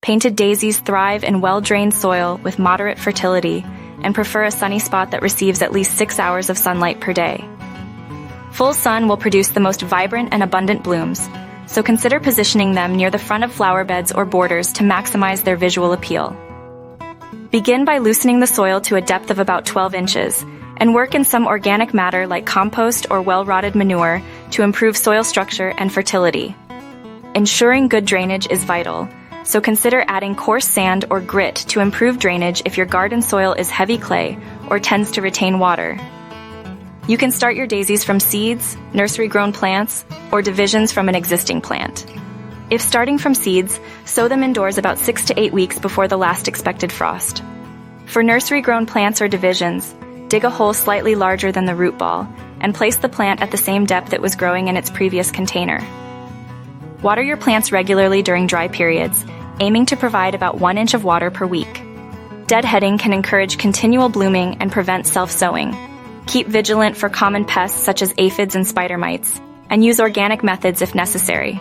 Painted daisies thrive in well-drained soil with moderate fertility and prefer a sunny spot that receives at least 6 hours of sunlight per day. Full sun will produce the most vibrant and abundant blooms, so consider positioning them near the front of flower beds or borders to maximize their visual appeal. Begin by loosening the soil to a depth of about 12 inches and work in some organic matter like compost or well-rotted manure to improve soil structure and fertility. Ensuring good drainage is vital, so consider adding coarse sand or grit to improve drainage if your garden soil is heavy clay or tends to retain water. You can start your daisies from seeds, nursery-grown plants, or divisions from an existing plant. If starting from seeds, sow them indoors about 6 to 8 weeks before the last expected frost. For nursery-grown plants or divisions, dig a hole slightly larger than the root ball and place the plant at the same depth it was growing in its previous container. Water your plants regularly during dry periods, aiming to provide about 1 inch of water per week. Deadheading can encourage continual blooming and prevent self-sowing. Keep vigilant for common pests such as aphids and spider mites, and use organic methods if necessary.